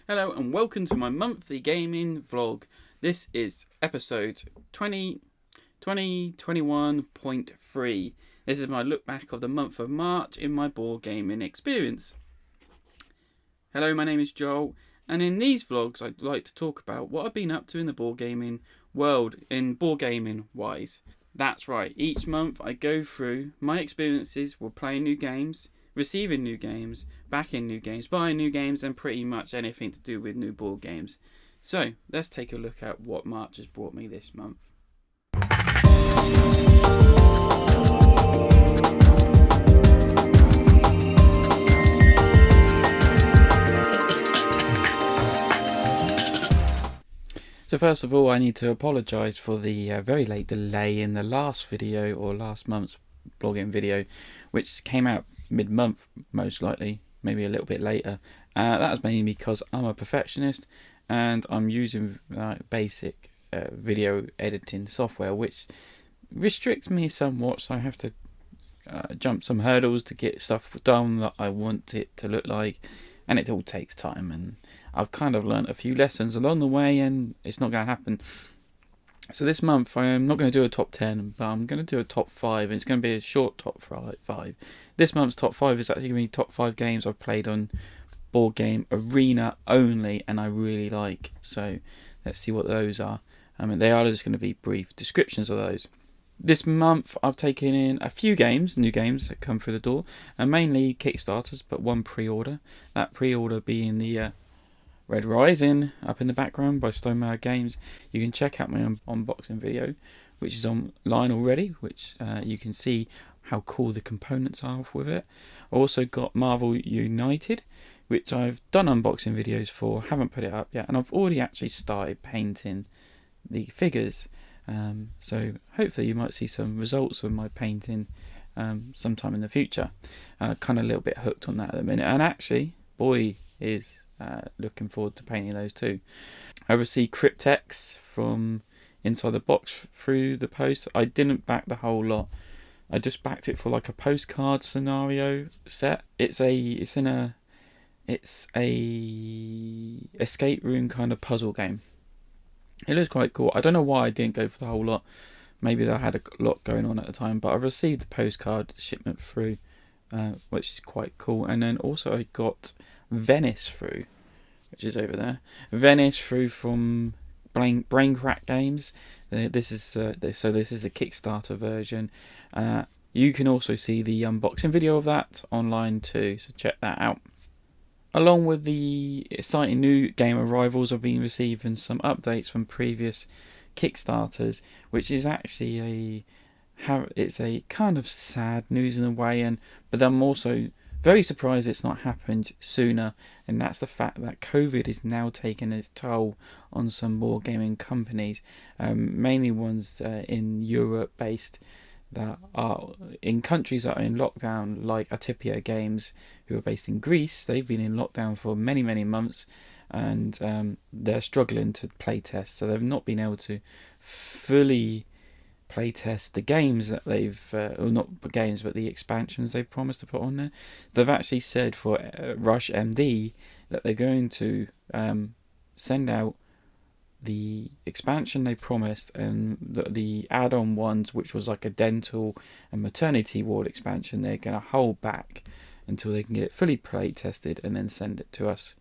Hello and welcome to my monthly gaming vlog. This is episode 2021.3. This is my look back of the month of March in my board gaming experience. Hello, my name is Joel, and in these vlogs I'd like to talk about what I've been up to in the board gaming world, in board gaming wise. That's right, each month I go through my experiences with playing new games, receiving new games, backing new games, buying new games, and pretty much anything to do with new board games. So let's take a look at what March has brought me this month. So first of all, I need to apologise for the very late delay in the last video, or last month's blogging video, which came out mid-month most likely, maybe a little bit later. That was mainly because I'm a perfectionist and I'm using basic video editing software, which restricts me somewhat, so I have to jump some hurdles to get stuff done that I want it to look like, and it all takes time, and I've kind of learnt a few lessons along the way, and it's not going to happen. So this month I'm not going to do a top 10, but I'm going to do a top 5. It's going to be a short top 5. This month's top 5 is actually going to be top 5 games I've played on Board Game Arena only, and I really like. So let's see what those are. They are just going to be brief descriptions of those. This month I've taken in a few games, new games that come through the door, and mainly Kickstarters, but one pre-order. That pre-order being the Red Rising up in the background by Stonemaier Games. You can check out my unboxing video, which is online already, which you can see how cool the components are with it. I also got Marvel United, which I've done unboxing videos for, haven't put it up yet, and I've already actually started painting the figures. So hopefully you might see some results of my painting sometime in the future. Kind of a little bit hooked on that at the minute, and actually, boy, is looking forward to painting those too. I received Cryptex from inside the box through the post. I didn't back the whole lot. I just backed it for like a postcard scenario set. It's a escape room kind of puzzle game. It looks quite cool. I don't know why I didn't go for the whole lot. Maybe they had a lot going on at the time, but I received the postcard shipment through, which is quite cool. And then also I got Venice through, which is over there. Venice through from Brain Crack Games. This is the Kickstarter version. You can also see the unboxing video of that online too, so check that out. Along with the exciting new game arrivals, I've been receiving some updates from previous Kickstarters, which is actually it's a kind of sad news in a way, but I'm also very surprised it's not happened sooner, and that's the fact that COVID is now taking its toll on some board gaming companies, mainly ones in Europe based, that are in countries that are in lockdown, like Atipia Games, who are based in Greece. They've been in lockdown for many months, and they're struggling to play test, so they've not been able to fully play test the games that they've or not games but the expansions they've promised to put on there. They've actually said for Rush MD that they're going to send out the expansion they promised, and the add-on ones, which was like a dental and maternity ward expansion, they're going to hold back until they can get it fully play tested and then send it to us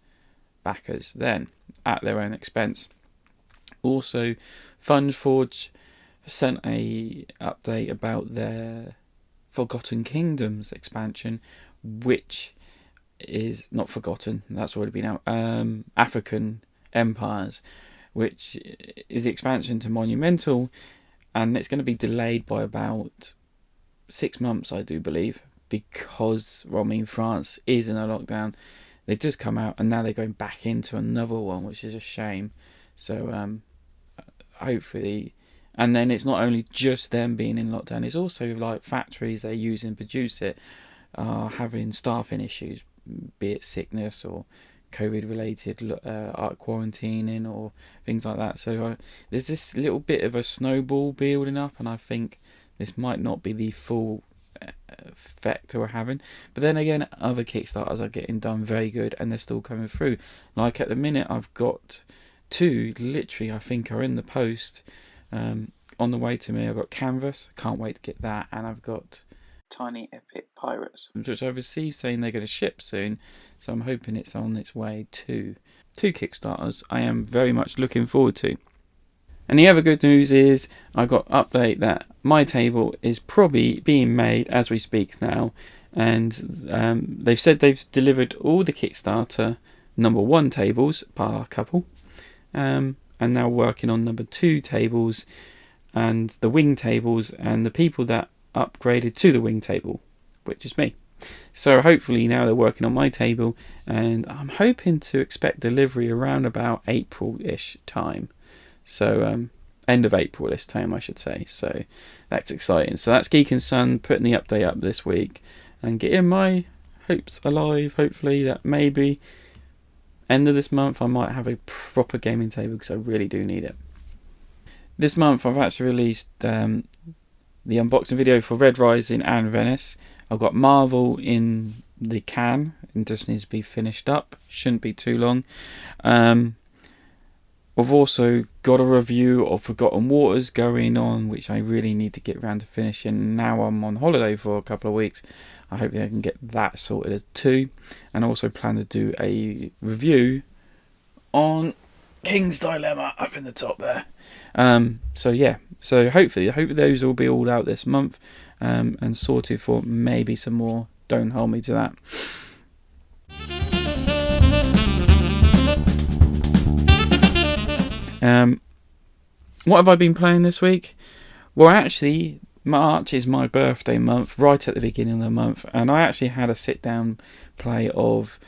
backers then at their own expense. Also, FunForge sent a update about their Forgotten Kingdoms expansion, which is not forgotten, that's already been out. African Empires, which is the expansion to Monumental, and it's going to be delayed by about 6 months, I do believe, because France is in a lockdown. They just come out, and now they're going back into another one, which is a shame. So hopefully, and then it's not only just them being in lockdown, it's also like factories they use and produce it are having staffing issues, be it sickness or COVID related quarantining or things like that. So there's this little bit of a snowball building up, and I think this might not be the full effect we're having. But then again, other Kickstarters are getting done very good, and they're still coming through. Like at the minute, I've got 2, literally, I think are in the post. On the way to me, I've got Canvas, can't wait to get that, and I've got Tiny Epic Pirates, which I've received saying they're going to ship soon, so I'm hoping it's on its way to 2 Kickstarters I am very much looking forward to. And the other good news is I got update that my table is probably being made as we speak now, and they've said they've delivered all the Kickstarter number 1 tables, bar couple, and now working on number 2 tables and the wing tables, and the people that upgraded to the wing table, which is me. So hopefully now they're working on my table, and I'm hoping to expect delivery around about April-ish time. So end of April this time, I should say. So that's exciting. So that's Geek and Son putting the update up this week and getting my hopes alive. Hopefully that maybe end of this month I might have a proper gaming table, because I really do need it. This month I've actually released the unboxing video for Red Rising and Venice. I've got Marvel in the can, and just needs to be finished up. Shouldn't be too long. I've also got a review of Forgotten Waters going on, which I really need to get around to finishing. Now I'm on holiday for a couple of weeks. I hope I can get that sorted too. And I also plan to do a review on King's Dilemma up in the top there. So yeah, so hopefully, I hope those will be all out this month, and sorted for maybe some more. Don't hold me to that. What have I been playing this week? Well, actually, March is my birthday month, right at the beginning of the month, and I actually had a sit-down play of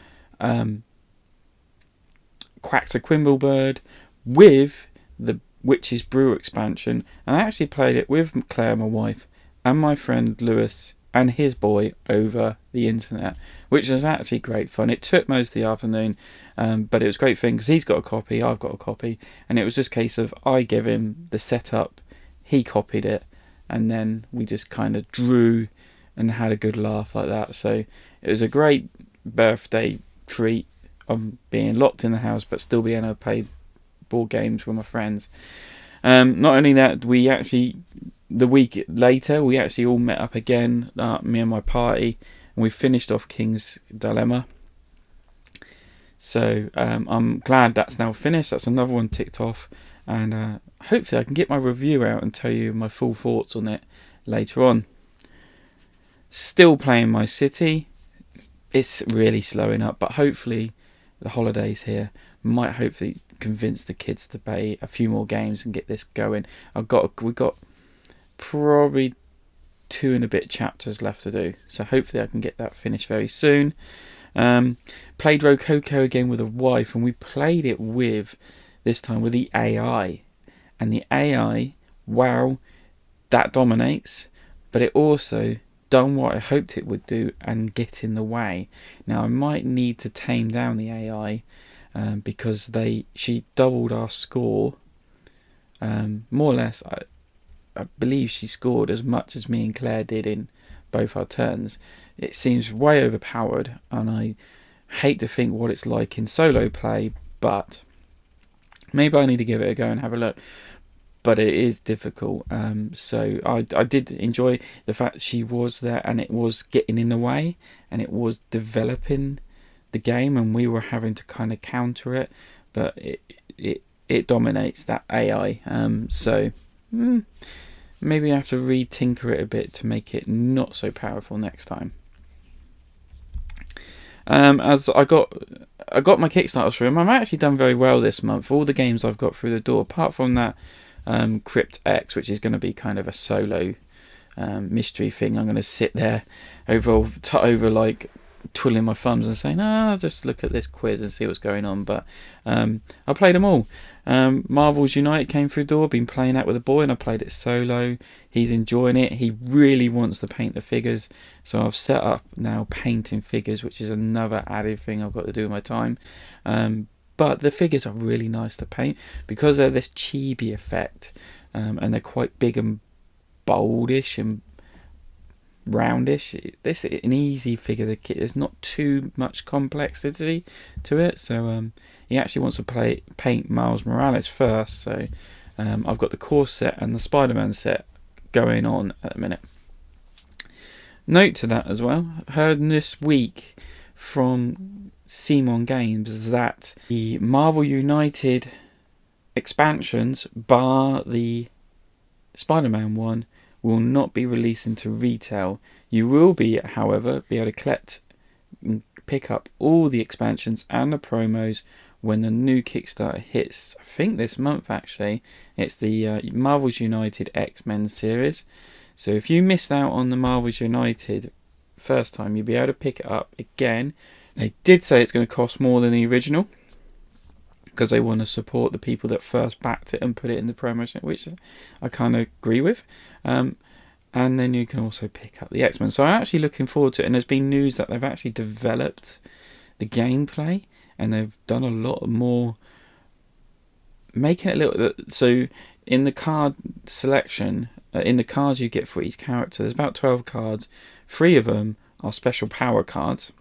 Quacks a Quimblebird with the Witch's Brew expansion, and I actually played it with Claire, my wife, and my friend Lewis and his boy over the internet, which was actually great fun. It took most of the afternoon, but it was great fun because he's got a copy, I've got a copy, and it was just a case of I give him the setup, he copied it, and then we just kind of drew and had a good laugh like that. So it was a great birthday treat of being locked in the house but still being able to play board games with my friends. Not only that, we actually, the week later, we actually all met up again, me and my party, and we finished off King's Dilemma. So I'm glad that's now finished. That's another one ticked off, and hopefully I can get my review out and tell you my full thoughts on it later on. Still playing my city. It's really slowing up, but hopefully the holidays here might hopefully convince the kids to play a few more games and get this going. We've got probably 2 and a bit chapters left to do, so hopefully I can get that finished very soon. Played Rococo again with a wife, and we played it with, this time with the AI, and the AI, wow, that dominates, but it also done what I hoped it would do and get in the way. Now I might need to tame down the AI, because she doubled our score, more or less. I believe she scored as much as me and Claire did in both our turns. It seems way overpowered, and I hate to think what it's like in solo play, but maybe I need to give it a go and have a look. But it is difficult, so I did enjoy the fact she was there, and it was getting in the way, and it was developing the game, and we were having to kind of counter it, but it dominates, that AI. So maybe I have to re-tinker it a bit to make it not so powerful next time. As I got my Kickstarters through, and I've actually done very well this month. All the games I've got through the door, apart from that Crypt X, which is going to be kind of a solo mystery thing. I'm going to sit there over like twiddling my thumbs and saying, I'll just look at this quiz and see what's going on. But I played them all. Marvel's Unite came through the door, been playing that with a boy, and I played it solo. He's enjoying it. He really wants to paint the figures, so I've set up now painting figures, which is another added thing I've got to do with my time. But the figures are really nice to paint because they're this chibi effect, and they're quite big and boldish and roundish. This is an easy figure. There's not too much complexity to it. So he actually wants to paint Miles Morales first. So I've got the core set and the Spider-Man set going on at the minute. Note to that as well. Heard this week from Simon Games that the Marvel United expansions, bar the Spider-Man one, will not be released into retail. You will be, however, be able to collect and pick up all the expansions and the promos when the new Kickstarter hits. I think this month actually. It's the Marvel's United X-Men series. So if you missed out on the Marvel's United first time, you'll be able to pick it up again. They did say it's going to cost more than the original because they want to support the people that first backed it and put it in the promotion, which I kind of agree with. And then you can also pick up the X-Men. So I'm actually looking forward to it. And there's been news that they've actually developed the gameplay and they've done a lot more, making it a little. So in the card selection, in the cards you get for each character, there's about 12 cards. 3 of them are special power cards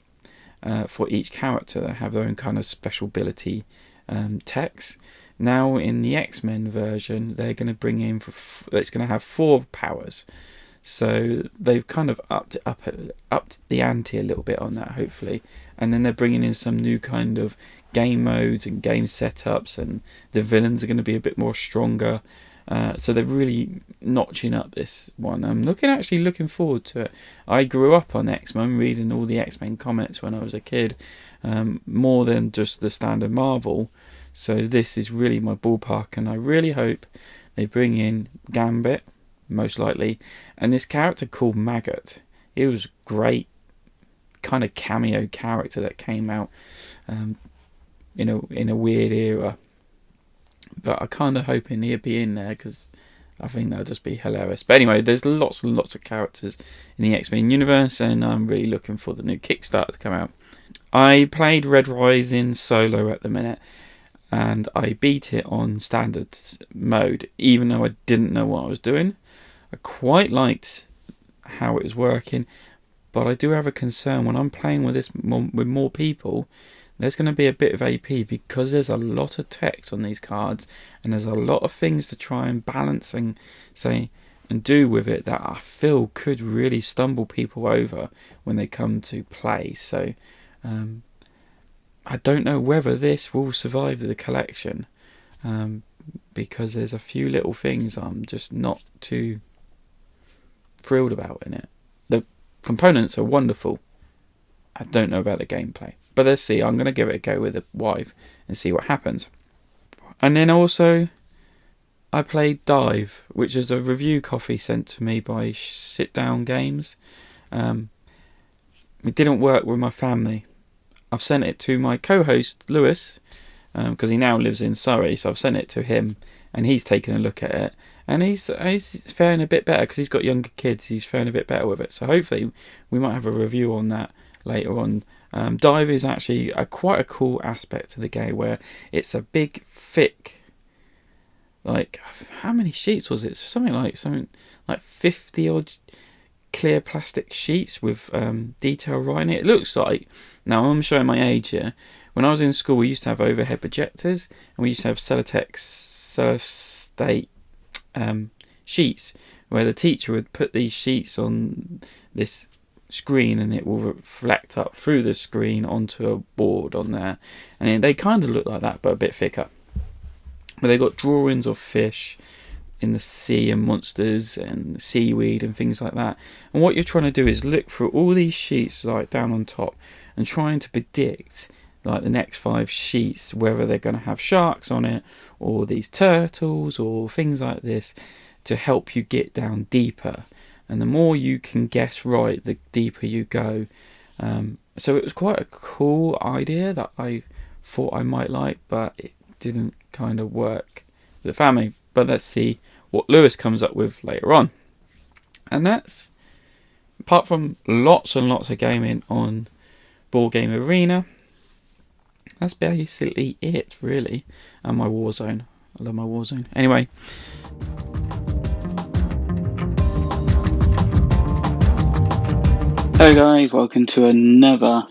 for each character that have their own kind of special ability text. Now in the X-Men version, they're going to bring in it's going to have 4 powers. So they've kind of upped the ante a little bit on that, hopefully. And then they're bringing in some new kind of game modes and game setups, and the villains are going to be a bit more stronger. So they're really notching up this one. I'm actually looking forward to it. I grew up on X-Men, reading all the X-Men comics when I was a kid, more than just the standard Marvel. So this is really my ballpark, and I really hope they bring in Gambit, most likely, and this character called Maggot. It was great, kind of cameo character that came out in a weird era. But I kind of hoping he'd be in there because I think that'd just be hilarious. But anyway, there's lots and lots of characters in the X-Men universe, and I'm really looking for the new Kickstarter to come out. I played Red Rising solo at the minute, and I beat it on standard mode, even though I didn't know what I was doing. I quite liked how it was working, but I do have a concern when I'm playing with this with more people. There's going to be a bit of AP because there's a lot of text on these cards, and there's a lot of things to try and balance and say and do with it that I feel could really stumble people over when they come to play. So I don't know whether this will survive the collection because there's a few little things I'm just not too thrilled about in it. The components are wonderful. I don't know about the gameplay. But let's see, I'm going to give it a go with the wife and see what happens. And then also, I played Dive, which is a review copy sent to me by Sit Down Games. It didn't work with my family. I've sent it to my co-host, Lewis, because he now lives in Surrey, so I've sent it to him, and he's taken a look at it. And he's faring a bit better, because he's got younger kids, he's faring a bit better with it. So hopefully, we might have a review on that later on. Dive is actually quite a cool aspect to the game where it's a big, thick, like, how many sheets was it? Something like 50 odd clear plastic sheets with detail writing it. It looks like, now I'm showing my age here, when I was in school we used to have overhead projectors and we used to have Cellotape sheets where the teacher would put these sheets on this screen and it will reflect up through the screen onto a board on there, and they kind of look like that but a bit thicker. But they've got drawings of fish in the sea and monsters and seaweed and things like that, and what you're trying to do is look through all these sheets like down on top and trying to predict like the next 5 sheets whether they're going to have sharks on it or these turtles or things like this to help you get down deeper. And the more you can guess right, the deeper you go. So it was quite a cool idea that I thought I might like, but it didn't kind of work with the family. But let's see what Lewis comes up with later on. And that's, apart from lots and lots of gaming on Board Game Arena, that's basically it, really. And my Warzone. I love my Warzone. Anyway. Hello guys, welcome to another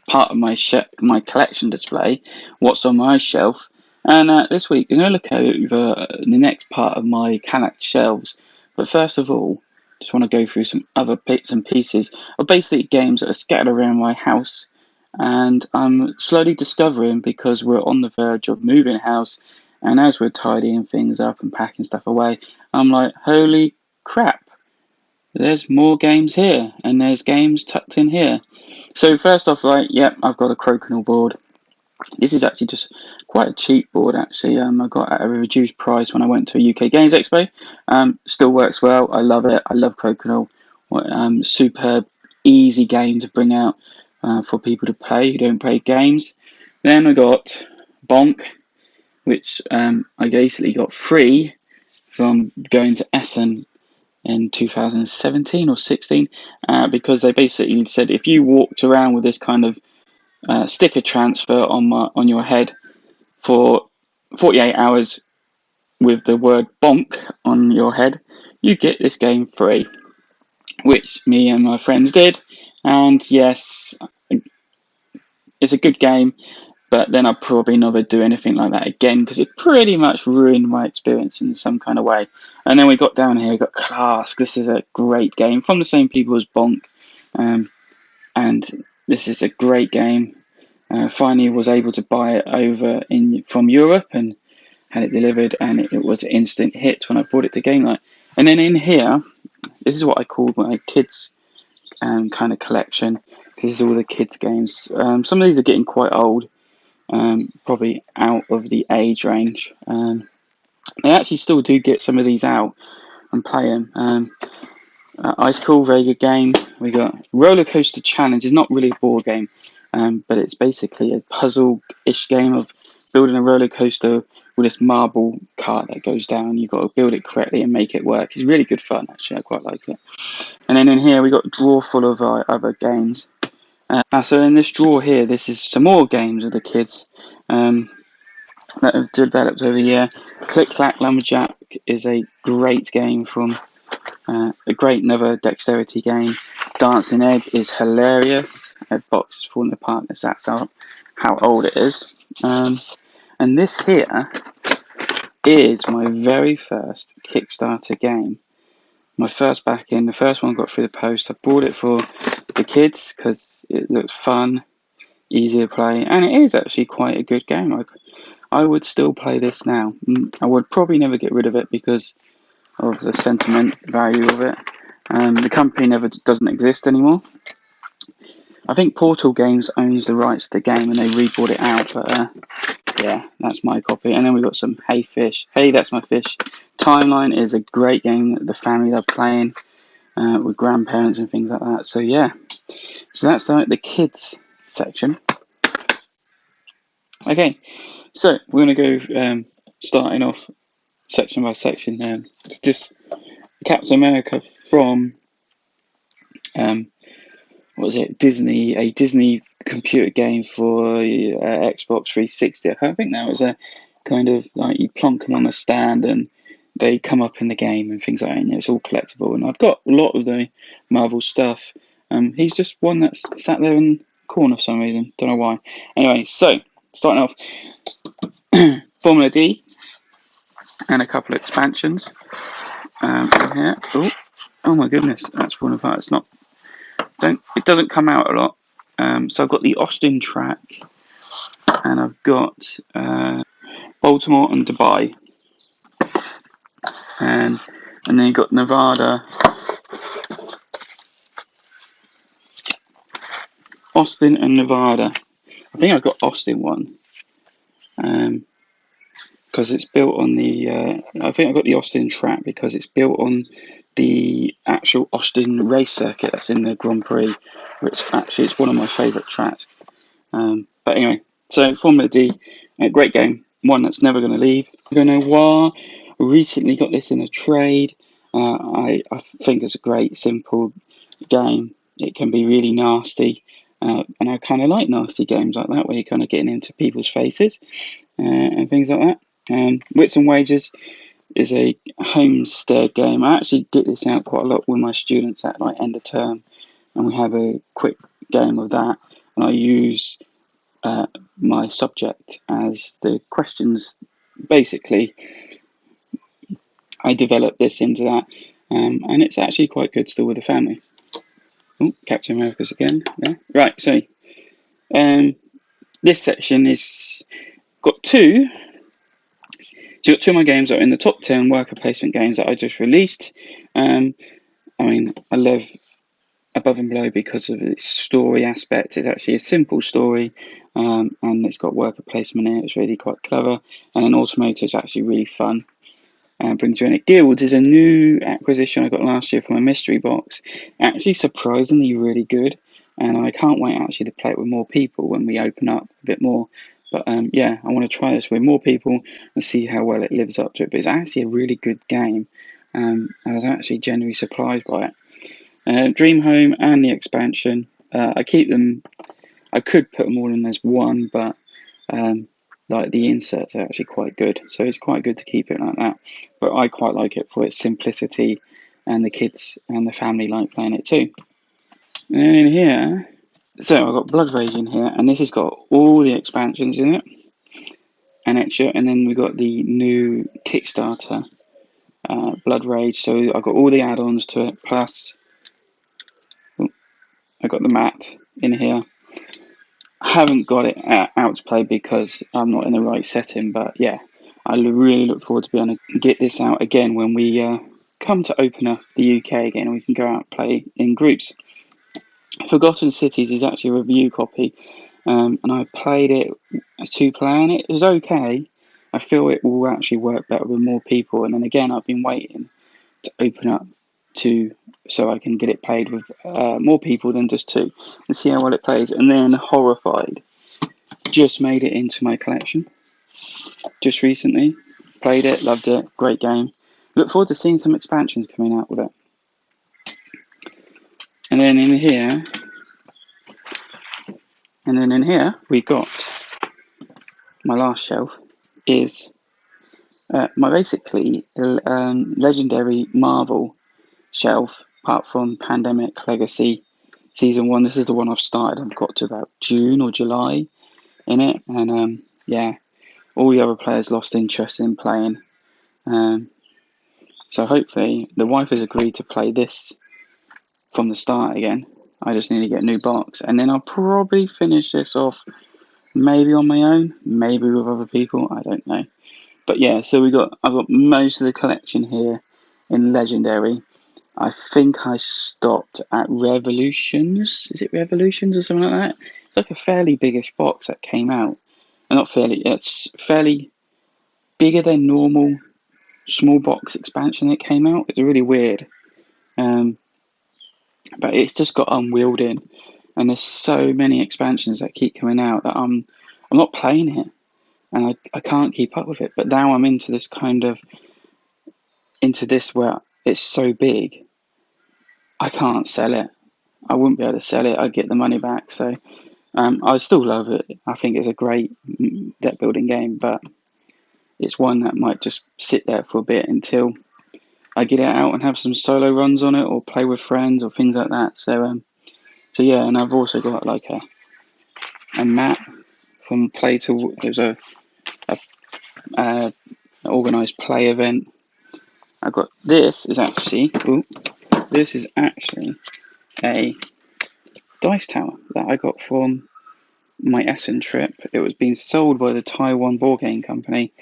part of my collection display, what's on my shelf. And this week I'm going to look over the next part of my Kanak shelves. But first of all, just want to go through some other bits and pieces of basically games that are scattered around my house. And I'm slowly discovering, because we're on the verge of moving house, and as we're tidying things up and packing stuff away, I'm like, holy crap. There's more games here, and there's games tucked in here. So first off, right, yep, I've got a Crocodile board. This is actually just quite a cheap board, actually. I got at a reduced price when I went to a UK Games Expo. Still works well. I love it. I love Crocodile. Superb, easy game to bring out for people to play who don't play games. Then I got Bonk, which I basically got free from going to Essen in 2017 or 16, because they basically said if you walked around with this kind of sticker transfer on your head for 48 hours with the word bonk on your head, you get this game free, which me and my friends did. And yes, it's a good game, but then I'll probably never do anything like that again, because it pretty much ruined my experience in some kind of way. And then we got down here, we got Clask. This is a great game from the same people as Bonk, and this is a great game. Finally was able to buy it over from Europe and had it delivered, and it was an instant hit when I brought it to Game Night. And then in here, this is what I call my kids kind of collection, because this is all the kids games. Some of these are getting quite old, probably out of the age range. They actually still do get some of these out and play them. Ice Cool, very good game. We got Roller Coaster Challenge. It's not really a board game, but it's basically a puzzle-ish game of building a roller coaster with this marble cart that goes down. You've got to build it correctly and make it work. It's really good fun, actually. I quite like it. And then in here, we got a drawer full of other games. So in this drawer here, this is some more games of the kids that have developed over the year. Click Clack Lumberjack is a great game from a great another dexterity game. Dancing Egg is hilarious. A box is falling apart. That's how old it is. And this here is my very first Kickstarter game. My first backing, the first one I got through the post. I bought it for the kids because it looks fun, easy to play, and it is actually quite a good game. I would still play this now. I would probably never get rid of it because of the sentiment value of it. The company doesn't exist anymore. I think Portal Games owns the rights to the game and they rebought it out, but yeah, that's my copy. And then we've got some Hey Fish. Hey, That's My Fish. Timeline is a great game that the family love playing with grandparents and things like that. So yeah, so that's the kids section. Okay, so we're going to go starting off section by section. It's just Captain America from what was it? Disney, a Disney computer game for Xbox 360. I can't think now. It was a kind of like you plonk them on a stand and they come up in the game and things like that. And it's all collectible. And I've got a lot of the Marvel stuff. He's just one that's sat there in the corner for some reason. Don't know why. Anyway, so starting off, Formula D and a couple of expansions. Here. Oh my goodness, that's one of that. It's not. It doesn't come out a lot. So I've got the Austin track, and I've got Baltimore and Dubai, and then you've got Nevada, Austin and Nevada. I think I got Austin one, because it's built on the. I think I got the Austin track because it's built on the actual Austin race circuit that's in the Grand Prix, which actually is one of my favourite tracks. But anyway, so Formula D, a great game, one that's never going to leave. Noir, recently got this in a trade. I think it's a great, simple game. It can be really nasty, and I kind of like nasty games like that, where you're kind of getting into people's faces and things like that. Wits and Wages is a homestead game. I actually get this out quite a lot with my students at like end of term, and we have a quick game of that, and I use my subject as the questions. Basically, I developed this into that, and it's actually quite good still with the family. Oh, Captain America's again. Yeah. Right, so this section is got two. So, two of my games are in the top 10 worker placement games that I just released. I love Above and Below because of its story aspect. It's actually a simple story, and it's got worker placement in it. It's really quite clever. And then Automator is actually really fun. Brings you in it. Guilds is a new acquisition I got last year from a mystery box. Actually, surprisingly really good. And I can't wait actually to play it with more people when we open up a bit more. But I want to try this with more people and see how well it lives up to it. But it's actually a really good game. I was actually genuinely surprised by it. Dream Home and the expansion. I keep them. I could put them all in as one, but like the inserts are actually quite good. So it's quite good to keep it like that. But I quite like it for its simplicity, and the kids and the family like playing it too. And then in here, so I've got Blood Rage in here, and this has got all the expansions in it and extra. And then we've got the new Kickstarter Blood Rage. So I've got all the add-ons to it, plus I got the mat in here. I haven't got it out to play because I'm not in the right setting, but yeah, I really look forward to being able to get this out again when we come to open up the UK again, and we can go out and play in groups. Forgotten Cities is actually a review copy, and I played it as 2-player, and it was okay. I feel it will actually work better with more people, and then again, I've been waiting to open up so I can get it played with more people than just two and see how well it plays. And then Horrified just made it into my collection just recently. Played it, loved it, great game. Look forward to seeing some expansions coming out with it. And then in here we got my last shelf is my basically legendary Marvel shelf, apart from Pandemic Legacy Season 1. This is the one I've started. I've got to about June or July in it, and all the other players lost interest in playing. So hopefully the wife has agreed to play this from the start again. I just need to get a new box, and then I'll probably finish this off maybe on my own, maybe with other people, I don't know. But yeah, so I've got most of the collection here in Legendary. I think I stopped at Revolutions. Is it Revolutions or something like that? It's like a fairly biggish box that came out. Not fairly, it's fairly bigger than normal small box expansion that came out. It's really weird. But it's just got Unwielding. And there's so many expansions that keep coming out that I'm not playing it. And I can't keep up with it. But now I'm into this where it's so big, I can't sell it. I wouldn't be able to sell it. I'd get the money back. So I still love it. I think it's a great deck building game, but it's one that might just sit there for a bit until I get it out and have some solo runs on it, or play with friends or things like that. So yeah, and I've also got like a mat from Play to. It was a organised play event. I've got this is actually a dice tower that I got from my Essen trip. It was being sold by the Taiwan board game company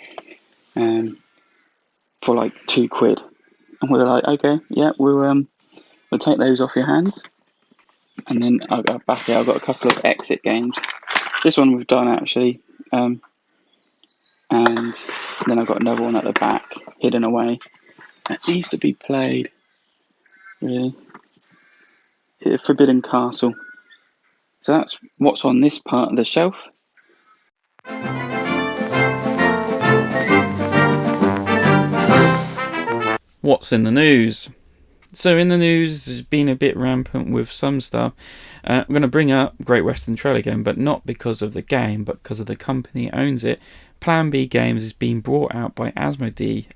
for like £2, and we were like, okay, yeah, we'll take those off your hands. And then I got back here. I've got a couple of exit games. This one we've done actually, and then I've got another one at the back, hidden away. That needs to be played. Really, Forbidden Castle. So that's what's on this part of the shelf. What's in the news? So in the news, there's been a bit rampant with some stuff. I'm going to bring up Great Western Trail again, but not because of the game, but because of the company that owns it. Plan B Games is being brought out by Asmodee.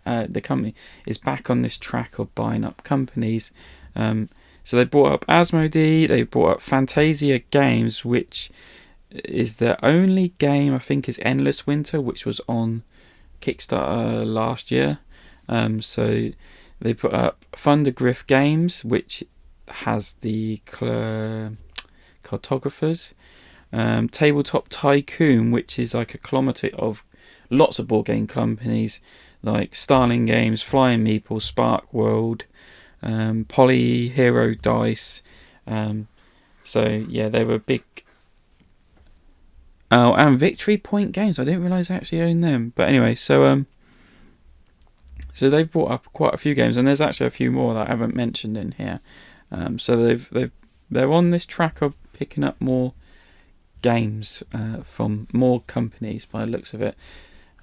The company is back on this track of buying up companies. So they brought up Asmodee, they brought up Fantasia Games, which is their only game, I think, is Endless Winter, which was on Kickstarter last year. So they put up Thundergriff Games, which has the cartographers. Tabletop Tycoon, which is like a kilometre of lots of board game companies like Starling Games, Flying Meeples, Spark World, Poly Hero Dice. So yeah, they were big. Oh, and Victory Point Games. I didn't realise I actually owned them. But anyway, so they've brought up quite a few games, and there's actually a few more that I haven't mentioned in here. So they're on this track of picking up more games from more companies by the looks of it,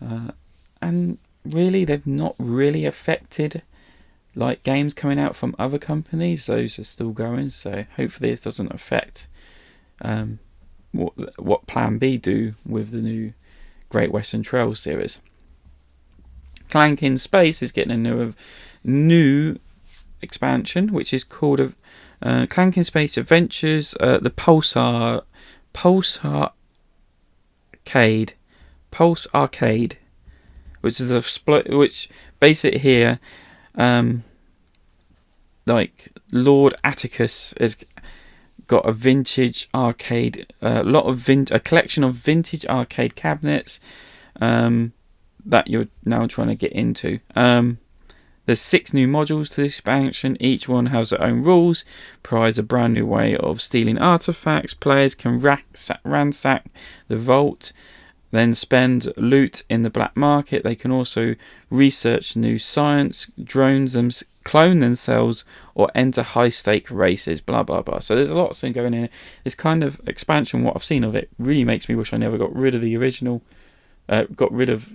and really they've not really affected like games coming out from other companies. Those are still going, so hopefully it doesn't affect what Plan B do with the new Great Western Trail series. Clank in Space is getting a new expansion, which is called Clank in Space Adventures, the Pulse Arcade, which is a split, which basically here, like Lord Atticus has got a vintage arcade, a collection of vintage arcade cabinets that you're now trying to get into. There's 6 new modules to this expansion. Each one has their own rules, provides a brand new way of stealing artifacts. Players can ransack the vault, then spend loot in the black market. They can also research new science, clone themselves, or enter high-stake races, blah, blah, blah. So there's a lot of things going in. This kind of expansion, what I've seen of it, really makes me wish I never got rid of the original, got rid of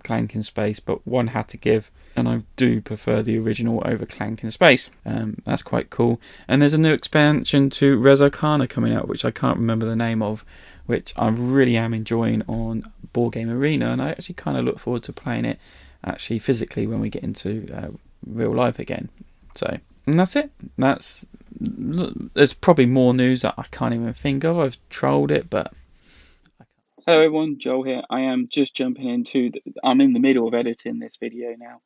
Clank in Space, but one had to give, and I do prefer the original over Clank in Space. That's quite cool. And there's a new expansion to Rezakhan coming out, which I can't remember the name of, which I really am enjoying on Board Game Arena, and I actually kind of look forward to playing it actually physically when we get into real life again. So, and that's it. There's probably more news that I can't even think of. I've trolled it, but hello everyone, Joel here. I am just jumping into. I'm in the middle of editing this video now,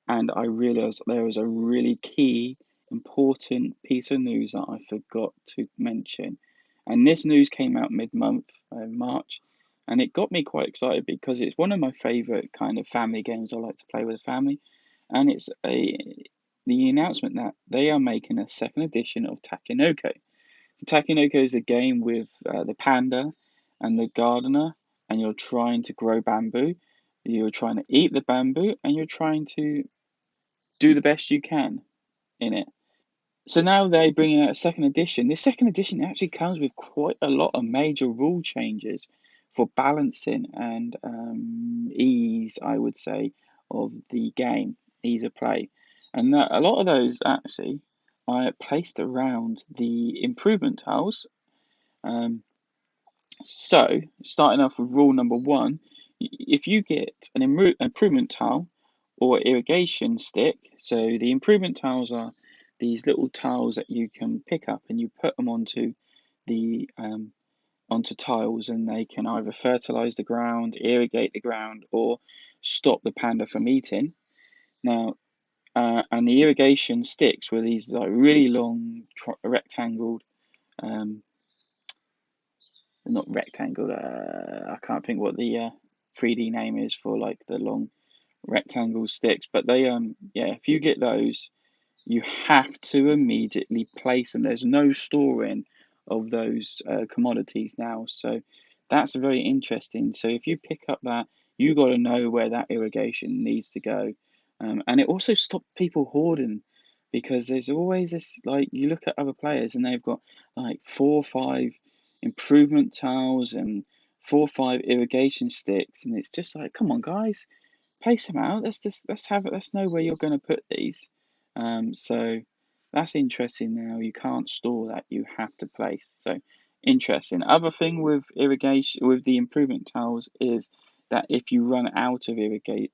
and I realised there was a really key, important piece of news that I forgot to mention. And this news came out mid-month, March, and it got me quite excited because it's one of my favourite kind of family games I like to play with the family, and it's the announcement that they are making a second edition of Takinoko. So Takinoko is a game with the panda and the gardener, and you're trying to grow bamboo. You're trying to eat the bamboo, and you're trying to do the best you can in it. So now they're bringing out a second edition. This second edition actually comes with quite a lot of major rule changes for balancing and ease, I would say, of the game, ease of play. And a lot of those actually are placed around the improvement tiles. So, starting off with rule number 1, if you get an improvement tile or irrigation stick, so the improvement tiles are these little tiles that you can pick up and you put them onto the onto tiles, and they can either fertilize the ground, irrigate the ground, or stop the panda from eating. Now, and the irrigation sticks were these like really long rectangled. Not rectangle. I can't think what the 3D name is for like the long rectangle sticks. But they yeah, if you get those, you have to immediately place them. There's no storing of those commodities now, so that's very interesting. So if you pick up that, you got to know where that irrigation needs to go, and it also stops people hoarding, because there's always this, like, you look at other players and they've got like 4 or 5 improvement tiles and 4 or 5 irrigation sticks, and it's just like, come on guys, place them out. Let's know where you're going to put these. So that's interesting. Now you can't store that; you have to place. So interesting. Other thing with irrigation, with the improvement tiles, is that if you run out of irrigate,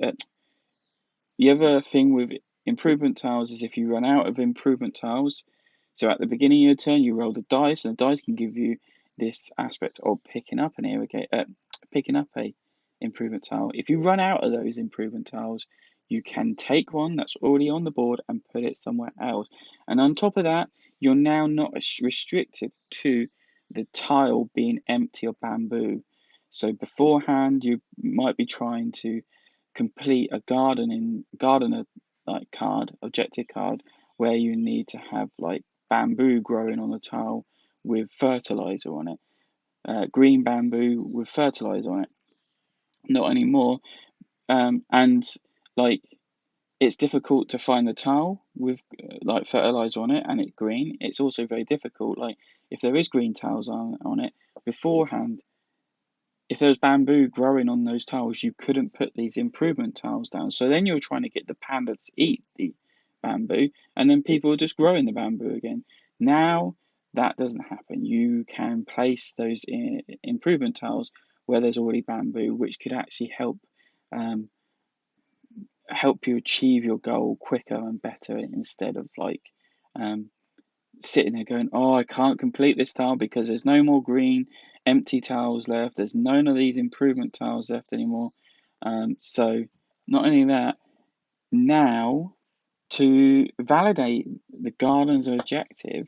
the other thing with improvement tiles is if you run out of improvement tiles. So at the beginning of your turn, you roll the dice, and the dice can give you this aspect of picking up a improvement tile. If you run out of those improvement tiles, you can take one that's already on the board and put it somewhere else. And on top of that, you're now not restricted to the tile being empty or bamboo. So beforehand, you might be trying to complete a gardener like card, objective card, where you need to have like bamboo growing on the tile with fertilizer on it, green bamboo with fertilizer on it. Not anymore. And like it's difficult to find the tile with like fertilizer on it and it's green. It's also very difficult. Like if there is green tiles on it beforehand, if there's bamboo growing on those tiles, you couldn't put these improvement tiles down. So then you're trying to get the panda to eat the bamboo, and then people are just growing the bamboo again. Now that doesn't happen. You can place those improvement tiles where there's already bamboo, which could actually um, help you achieve your goal quicker and better instead of like um, sitting there going, oh, I can't complete this tile because there's no more green empty tiles left. There's none of these improvement tiles left anymore. So not only that, now to validate the garden's objective.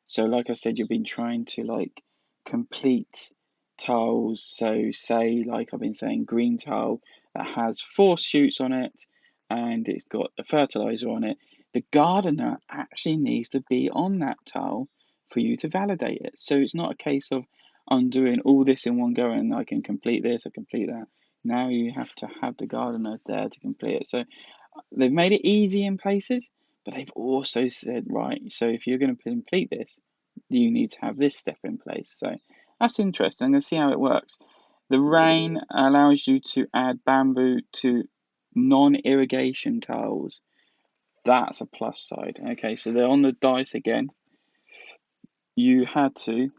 So like I said, you've been trying to like complete tiles. So say like I've been saying, green tile that has 4 shoots on it and it's got a fertilizer on it. The gardener actually needs to be on that tile for you to validate it. So it's not a case of I'm doing all this in one go and I can complete this, I complete that. Now you have to have the gardener there to complete it. So they've made it easy in places, but they've also said, right, so if you're going to complete this, you need to have this step in place. So that's interesting. I'm going to see how it works. The rain allows you to add bamboo to non-irrigation tiles. That's a plus side. Okay, so they're on the dice again. You had to,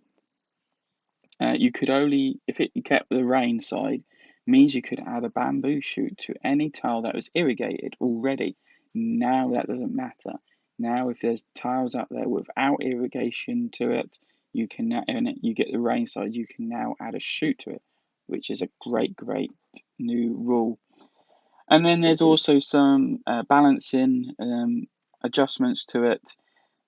you could only, if you kept the rain side, means you could add a bamboo shoot to any tile that was irrigated already. Now that doesn't matter. Now if there's tiles out there without irrigation to it, you can and you get the rain side, you can now add a shoot to it, which is a great new rule. And then there's also some balancing adjustments to it.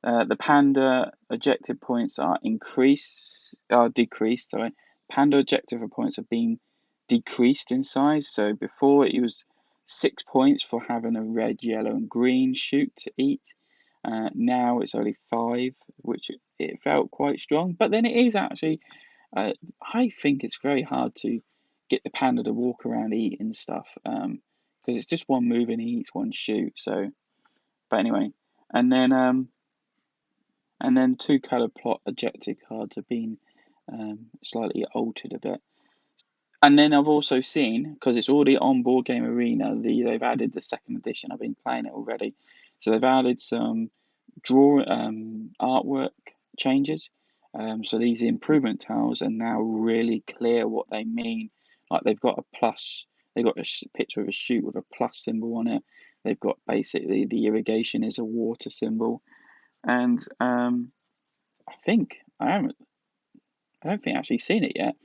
The panda objective points are decreased. Sorry, panda objective points have been decreased in size. So before it was 6 points for having a red, yellow, and green shoot to eat. Now it's only 5, which it felt quite strong. But then it is actually, I think it's very hard to get the panda to walk around eating stuff because it's just one move and he eats one shoot. So, but anyway, and then 2 colour plot objective cards have been slightly altered a bit. And then I've also seen, because it's already on Board Game Arena, they've added the 2nd edition. I've been playing it already. So they've added some artwork changes. So these improvement tiles are now really clear what they mean. Like they've got a plus, they've got a picture of a shoot with a plus symbol on it. They've got basically the irrigation is a water symbol. And I think I don't think I've actually seen it yet,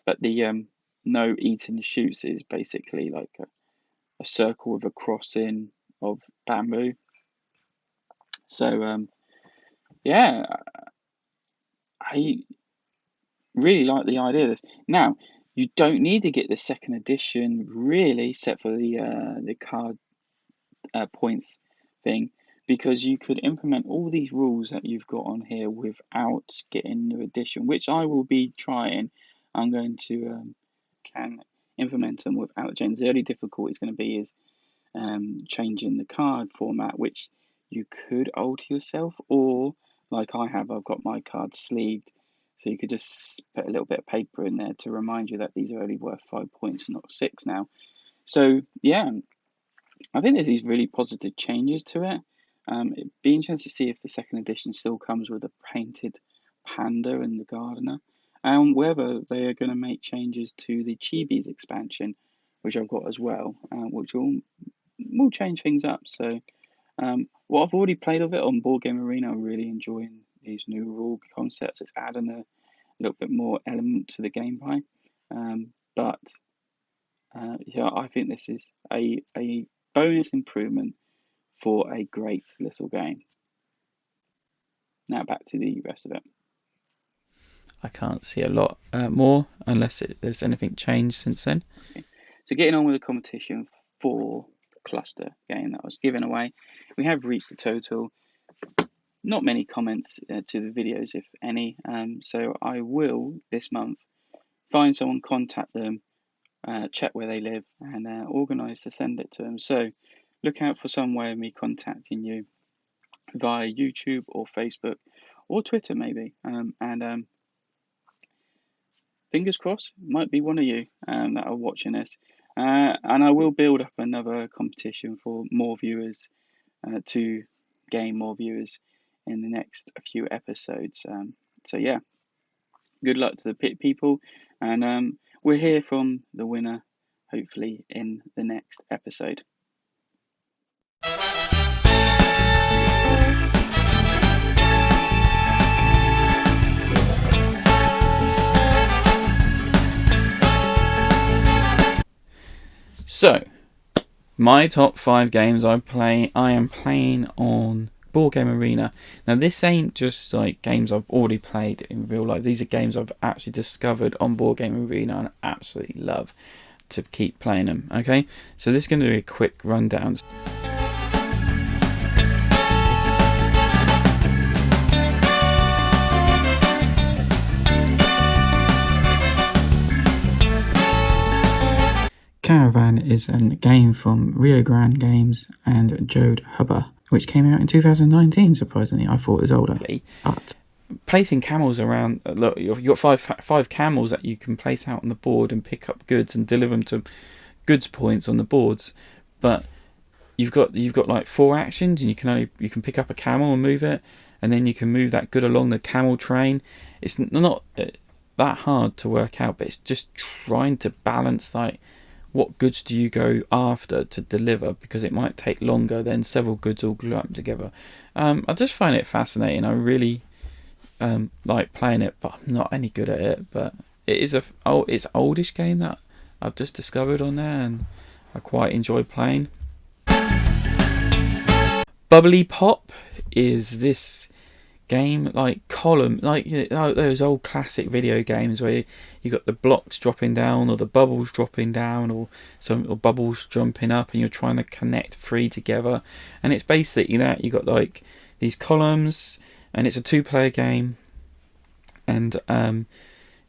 but the no eating shoots is basically like a circle with a cross in of bamboo. So yeah, I really like the idea of this. Now you don't need to get the 2nd edition really, except for the card points thing, because you could implement all these rules that you've got on here without getting the edition, which I will be trying. I'm going to can implement them without the change. The only difficulty is going to be is changing the card format, which you could alter yourself, or like I have, I've got my cards sleeved, so you could just put a little bit of paper in there to remind you that these are only worth 5 points, not 6 now. So yeah, I think there's these really positive changes to it. It'd be interesting to see if the 2nd edition still comes with a painted panda and the gardener, and whether they are going to make changes to the Chibi's expansion, which I've got as well, which will change things up. So What I've already played of it on Board Game Arena, I'm really enjoying these new rule concepts. It's adding a little bit more element to the gameplay. But yeah, I think this is a bonus improvement for a great little game. Now back to the rest of it. I can't see a lot more unless there's anything changed since then. Okay. So getting on with the competition for the cluster game that was given away, we have reached the total. Not many comments to the videos, if any. So I will this month find someone, contact them, check where they live, and organise to send it to them. So look out for some way of me contacting you via YouTube or Facebook or Twitter maybe. And fingers crossed, might be one of you that are watching this. And I will build up another competition for more viewers to gain more viewers in the next few episodes. So yeah, good luck to the people, and we'll hear from the winner hopefully in the next episode. So, my top 5 games I am playing on Board Game Arena. Now, this ain't just like games I've already played in real life. These are games I've actually discovered on Board Game Arena and absolutely love to keep playing them. Okay, so this is going to be a quick rundown. Caravan is a game from Rio Grande Games and Jode Hubber, which came out in 2019, surprisingly. I thought it was older. But placing camels around, look, you've got five camels that you can place out on the board and pick up goods and deliver them to goods points on the boards. But you've got like 4 actions, and you can pick up a camel and move it, and then you can move that good along the camel train. It's not that hard to work out, but it's just trying to balance like what goods do you go after to deliver, because it might take longer than several goods all glue up together. I just find it fascinating. I really like playing it, but I'm not any good at it. But it is it's oldish game that I've just discovered on there, and I quite enjoy playing. Bubbly Pop is this game like column, like those old classic video games where you got the blocks dropping down or the bubbles dropping down or bubbles jumping up, and you're trying to connect 3 together. And it's basically that you got like these columns, and it's a 2-player game, and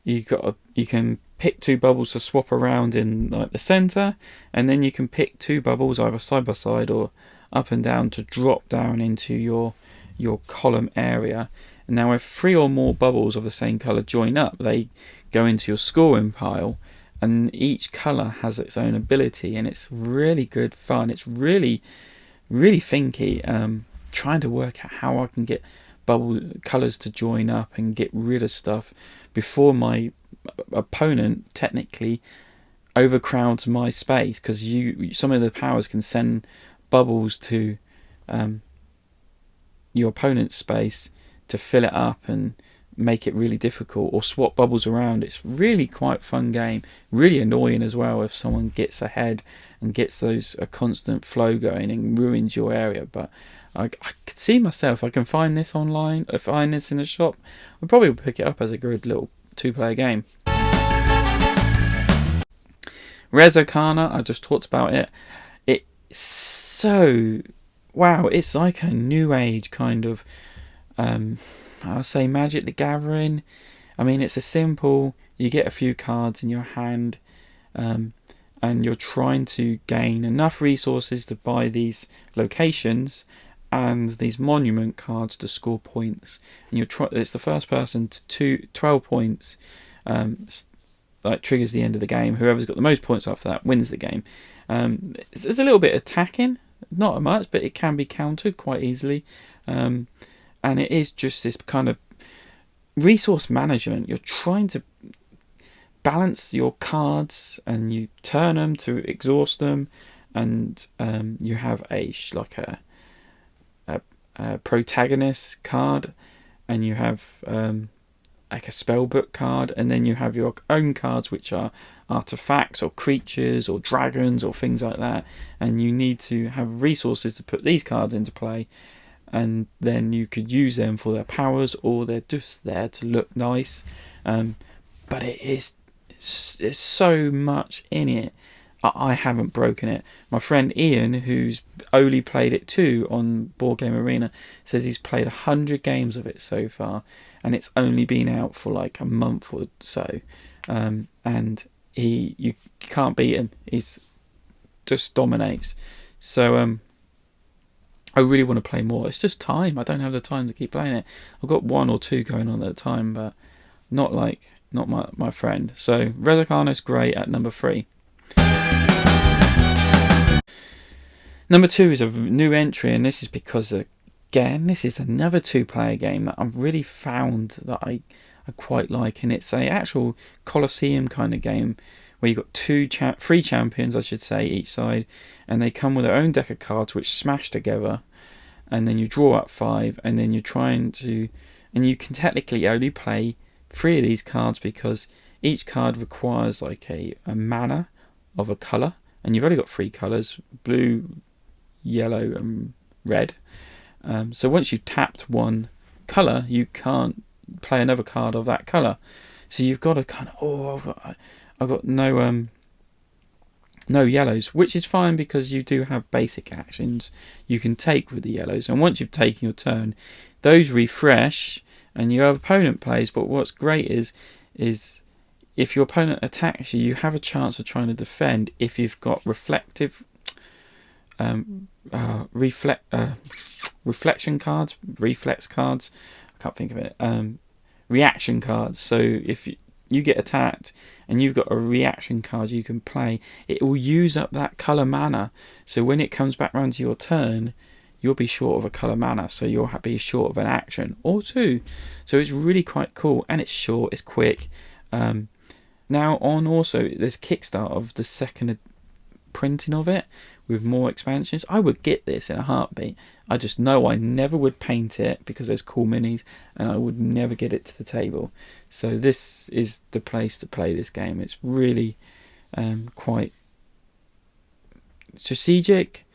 you can pick 2 bubbles to swap around in like the center, and then you can pick 2 bubbles either side by side or up and down to drop down into your column area. And now if 3 or more bubbles of the same color join up, they go into your scoring pile, and each color has its own ability, and it's really good fun. It's really thinky, trying to work out how I can get bubble colors to join up and get rid of stuff before my opponent technically overcrowds my space, because some of the powers can send bubbles to your opponent's space to fill it up and make it really difficult, or swap bubbles around. It's really quite fun game. Really annoying as well if someone gets ahead and gets a constant flow going and ruins your area. But I could see myself, I can find this online, I find this in a shop, I'll probably pick it up as a good little 2-player game. Rezakhan, I just talked about it. It's so wow, it's like a new age kind of I'll say Magic the Gathering. I mean, it's a simple, you get a few cards in your hand, and you're trying to gain enough resources to buy these locations and these monument cards to score points. And it's the first person to 12 points like triggers the end of the game. Whoever's got the most points after that wins the game. There's a little bit of attacking, not much, but it can be countered quite easily. And it is just this kind of resource management. You're trying to balance your cards, and you turn them to exhaust them, and you have a protagonist card, and you have like a spellbook card, and then you have your own cards which are artifacts or creatures or dragons or things like that, and you need to have resources to put these cards into play, and then you could use them for their powers, or they're just there to look nice. But it's so much in it. I haven't broken it. My friend Ian, who's only played it too on Board Game Arena, says he's played 100 games of it so far, and it's only been out for like a month or so. And you can't beat him. He's just dominates. So I really want to play more. It's just time. I don't have the time to keep playing it. I've got 1 or 2 going on at a time, but not my friend. So Rezakhan is great at number 3. Number 2 is a new entry, and this is because, again, this is another 2-player game that I've really found that I quite like, and it's a actual Colosseum kind of game where you've got 3 champions, I should say, each side, and they come with their own deck of cards which smash together, and then you draw up 5, and then you're and you can technically only play 3 of these cards because each card requires like a mana of a colour, and you've only got 3 colours: blue, yellow and red. So once you've tapped one colour, you can't play another card of that colour. So you've got to kind of, I've got no yellows, which is fine because you do have basic actions you can take with the yellows, and once you've taken your turn, those refresh and your opponent plays. But what's great is if your opponent attacks you, you have a chance of trying to defend if you've got reflection cards, reflex cards, I can't think of it, reaction cards. So if you get attacked and you've got a reaction card you can play, it will use up that colour mana, so when it comes back round to your turn, you'll be short of a colour mana, so you'll be short of an action or 2. So it's really quite cool, and it's short, it's quick. Now on also there's a Kickstarter of the second printing of it with more expansions. I would get this in a heartbeat. I just know I never would paint it because there's cool minis, and I would never get it to the table. So this is the place to play this game. It's really quite strategic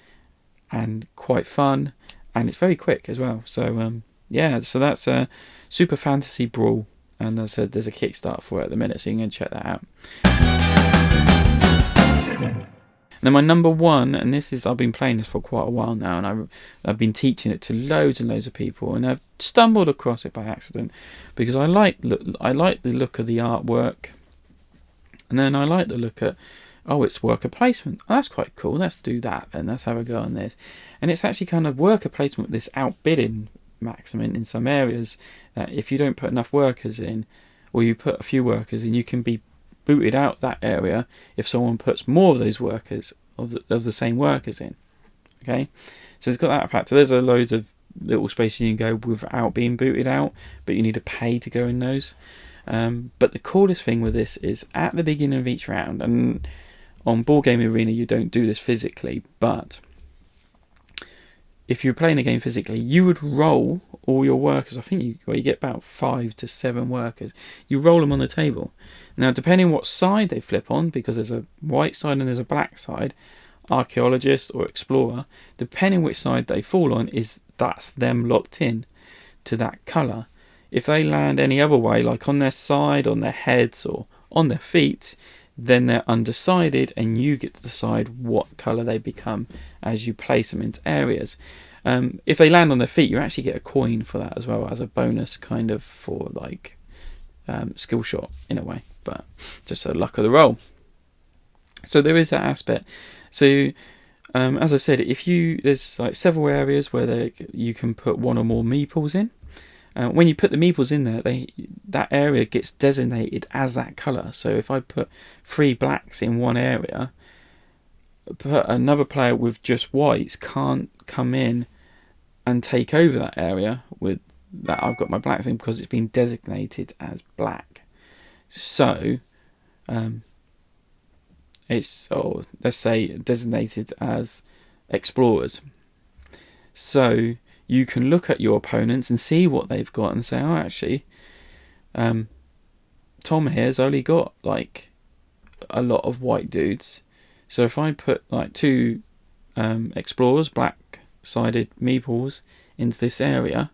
and quite fun, and it's very quick as well. So so that's Super Fantasy Brawl, and as I said, there's a Kickstarter for it at the minute, so you can check that out. And then my number 1, and this is, I've been playing this for quite a while now, and I've been teaching it to loads and loads of people, and I've stumbled across it by accident because I like the look of the artwork, and then I like the look at, it's worker placement. Oh, that's quite cool. Let's do that then. Let's have a go on this. And it's actually kind of worker placement with this outbidding maximum in some areas, that if you don't put enough workers in, or you put a few workers in, you can be booted out that area if someone puts more of those workers of the same workers in. Okay, so it's got that factor. There's a loads of little spaces you can go without being booted out, but you need to pay to go in those. But the coolest thing with this is at the beginning of each round, and on Board Game Arena you don't do this physically, but if you're playing a game physically, you would roll all your workers. I think you get about 5 to 7 workers. You roll them on the table. Now, depending on what side they flip on, because there's a white side and there's a black side, archaeologist or explorer, depending which side they fall on, that's them locked in to that colour. If they land any other way, like on their side, on their heads, or on their feet, then they're undecided, and you get to decide what colour they become as you place them into areas. If they land on their feet, you actually get a coin for that as well, as a bonus, kind of for like skill shot in a way, but just the luck of the roll. So there is that aspect. So as I said, there's like several areas where you can put 1 or more meeples in. When you put the meeples in there, that area gets designated as that colour. So if I put 3 blacks in one area, another player with just whites can't come in and take over that area with that I've got my blacks in, because it's been designated as black. So let's say designated as explorers. So you can look at your opponents and see what they've got and say, oh, actually, Tom here's only got like a lot of white dudes. So if I put like 2 explorers, black-sided meeples, into this area,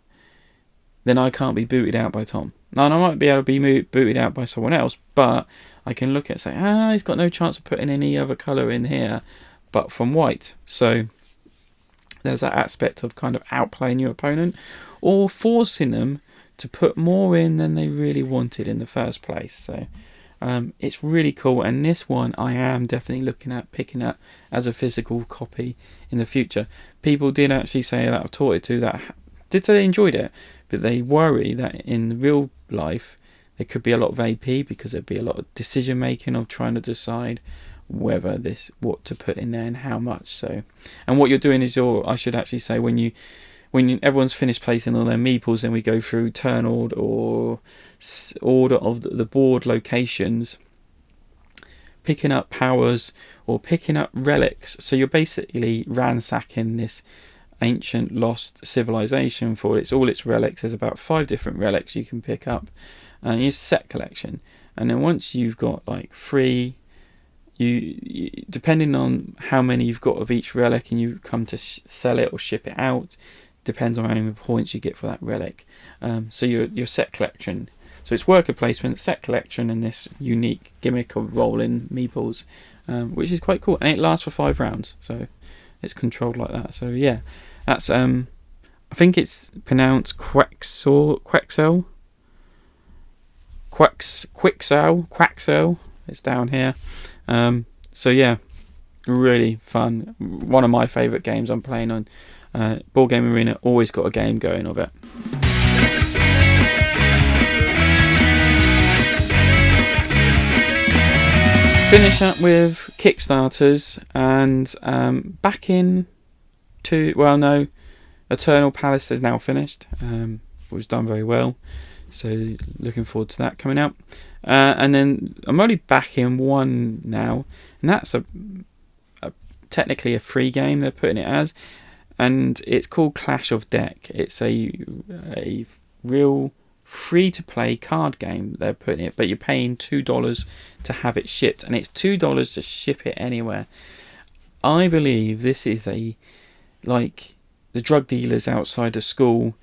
then I can't be booted out by Tom. Now, I might be able to be booted out by someone else, but I can look at it and say, he's got no chance of putting any other colour in here but from white. So there's that aspect of kind of outplaying your opponent or forcing them to put more in than they really wanted in the first place. So it's really cool, and this one I am definitely looking at picking up as a physical copy in the future. People did actually say that I've taught it to that did say they enjoyed it, but they worry that in real life there could be a lot of AP because there'd be a lot of decision making of trying to decide what to put in there and how much. So, and what you're doing is I should actually say when everyone's finished placing all their meeples, then we go through turn order or order of the board locations, picking up powers or picking up relics. So you're basically ransacking this ancient lost civilization for all its relics. There's about 5 different relics you can pick up, and you set collection. And then once you've got like 3, you depending on how many you've got of each relic, and you come to sell it or ship it out, depends on how many points you get for that relic. So your set collection. So it's worker placement, set collection, and this unique gimmick of rolling meeples, which is quite cool, and it lasts for 5 rounds. So it's controlled like that. So yeah, that's I think it's pronounced Quexel. It's down here. So yeah, really fun. One of my favourite games I'm playing on Board Game Arena. Always got a game going of it. Finish up with Kickstarters, and back in Eternal Palace is now finished. It was done very well, so looking forward to that coming out. And then I'm only back in one now, and that's technically a free game they're putting it as, and it's called Clash of Deck. It's a real free-to-play card game they're putting it, but you're paying $2 to have it shipped, and it's $2 to ship it anywhere. I believe this is like the drug dealers outside the school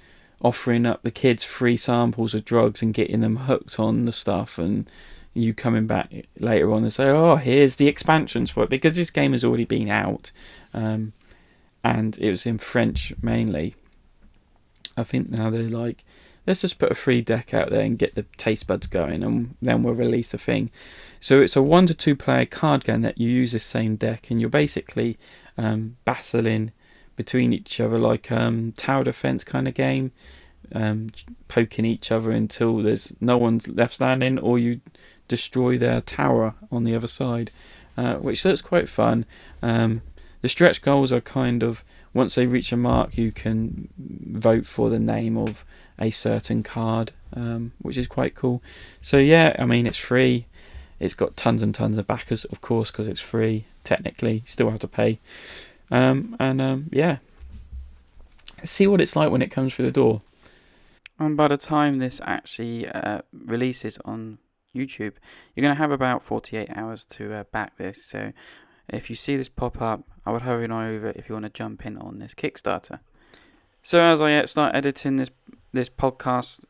offering up the kids free samples of drugs and getting them hooked on the stuff, and you coming back later on and say, oh, here's the expansions for it, because this game has already been out, and it was in French mainly. I think now they're like, let's just put a free deck out there and get the taste buds going, and then we'll release the thing. So it's a 1 to 2 player card game that you use this same deck, and you're basically battling between each other like tower defense kind of game, poking each other until there's no one's left standing, or you destroy their tower on the other side, which looks quite fun. The stretch goals are kind of, once they reach a mark, you can vote for the name of a certain card, which is quite cool. So yeah, I mean, it's free. It's got tons and tons of backers, of course, because it's free. Technically, still have to pay. Yeah, let's see what it's like when it comes through the door. And by the time this actually releases on YouTube, you're going to have about 48 hours to back this. So if you see this pop up, I would hurry on over if you want to jump in on this Kickstarter. So as I start editing this podcast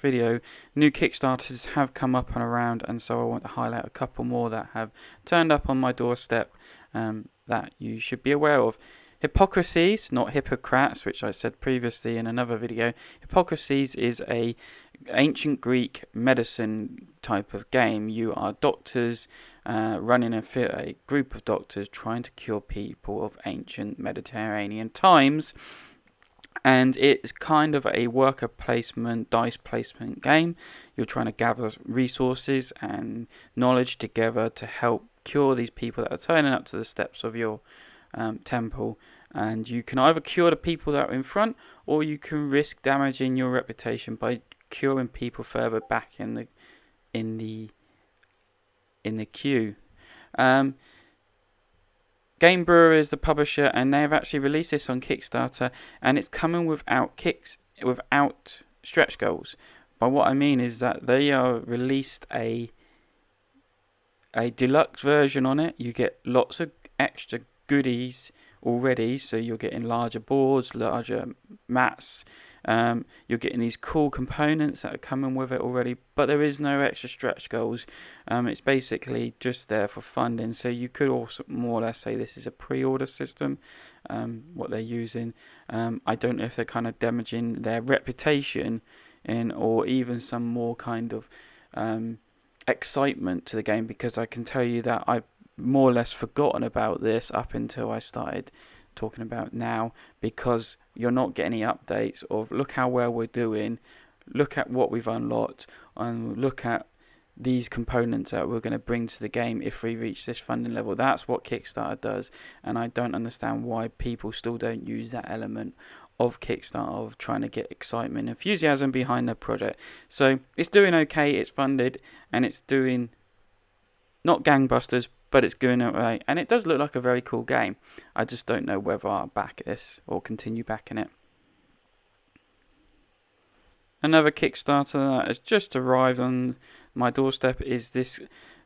/ video, new Kickstarters have come up and around, and so I want to highlight a couple more that have turned up on my doorstep that you should be aware of. Hippocracies, not Hippocrates, which I said previously in another video. Hippocracies is a ancient Greek medicine type of game. You are doctors running a group of doctors trying to cure people of ancient Mediterranean times. And it's kind of a worker placement, dice placement game. You're trying to gather resources and knowledge together to help cure these people that are turning up to the steps of your temple. And you can either cure the people that are in front, or you can risk damaging your reputation by curing people further back in the queue. Game Brewer is the publisher, and they have actually released this on Kickstarter, and it's coming without stretch goals. By what I mean is that they are released a deluxe version on it. You get lots of extra goodies already, so you're getting larger boards, larger mats. You're getting these cool components that are coming with it already, but there is no extra stretch goals. It's basically just there for funding, so you could also more or less say this is a pre-order system, what they're using. I don't know if they're kind of damaging their reputation or even some more kind of excitement to the game, because I can tell you that I've more or less forgotten about this up until I started talking about now, because you're not getting any updates of look how well we're doing, look at what we've unlocked, and look at these components that we're going to bring to the game if we reach this funding level. That's what Kickstarter does, and I don't understand why people still don't use that element of Kickstarter, of trying to get excitement, enthusiasm behind the project. So it's doing okay, it's funded, and it's doing not gangbusters, but it's going okay, and it does look like a very cool game. I just don't know whether I'll back this or continue backing it. Another Kickstarter that has just arrived on my doorstep is this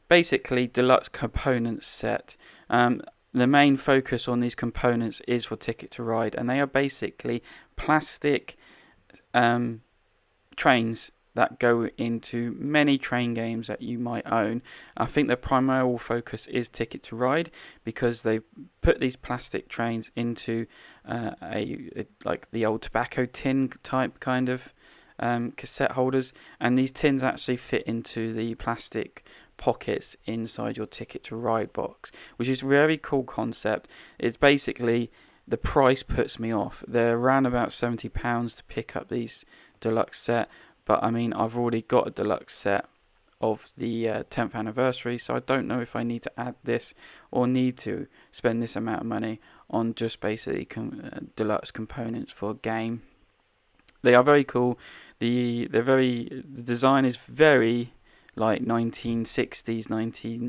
basically deluxe components set. The main focus on these components is for Ticket to Ride, and they are basically plastic trains that go into many train games that you might own. I think the primary focus is Ticket to Ride, because they put these plastic trains into like the old tobacco tin type kind of cassette holders, and these tins actually fit into the plastic pockets inside your Ticket to Ride box, which is a very cool concept. It's basically, the price puts me off. They're around about £70 to pick up these deluxe set, but I mean, I've already got a deluxe set of the 10th anniversary, so I don't know if I need to add this or need to spend this amount of money on just basically deluxe components for a game. They are very cool. The design is very like 1960s,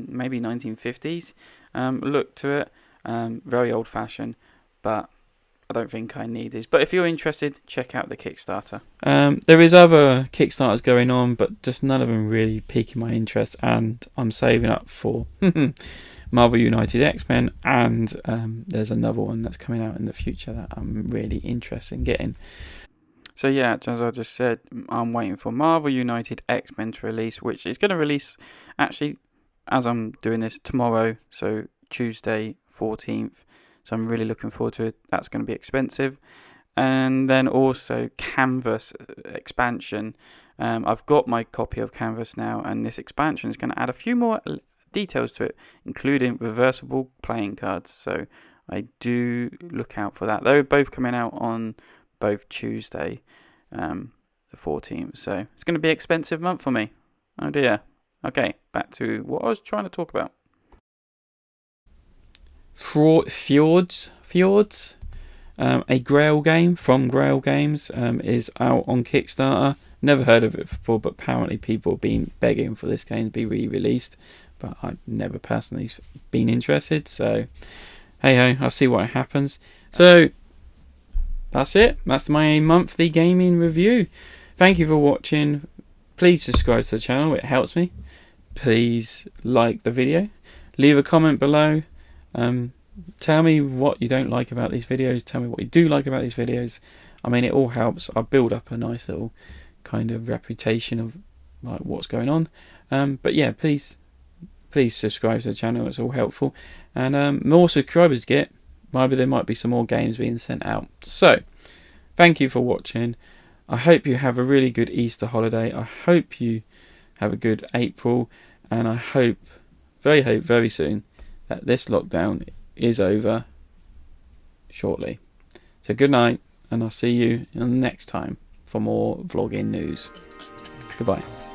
maybe 1950s look to it. Very old fashioned, but I don't think I need these. But if you're interested, check out the Kickstarter. There is other Kickstarters going on, but just none of them really piquing my interest, and I'm saving up for Marvel United X-Men, and there's another one that's coming out in the future that I'm really interested in getting. So yeah, as I just said, I'm waiting for Marvel United X-Men to release, which is going to release actually as I'm doing this tomorrow, so Tuesday 14th. So I'm really looking forward to it. That's going to be expensive. And then also Canvas expansion. I've got my copy of Canvas now, and this expansion is going to add a few more details to it, including reversible playing cards. So I do look out for that. They're both coming out on both Tuesday, the 14th. So it's going to be an expensive month for me. Oh dear. Okay, back to what I was trying to talk about. Fjords, a Grail game from Grail Games is out on Kickstarter. Never heard of it before, but apparently people have been begging for this game to be re-released, but I've never personally been interested, so hey ho, I'll see what happens. So that's it. That's my monthly gaming review. Thank you for watching. Please subscribe to the channel, it helps me. Please like the video, leave a comment below. Tell me what you don't like about these videos, tell me what you do like about these videos. I mean, it all helps. I build up a nice little kind of reputation of like what's going on. But yeah, please subscribe to the channel, it's all helpful. And more subscribers get, maybe there might be some more games being sent out. So thank you for watching. I hope you have a really good Easter holiday. I hope you have a good April, and I hope very soon that this lockdown is over shortly. So good night, and I'll see you next time for more vlogging news. Goodbye.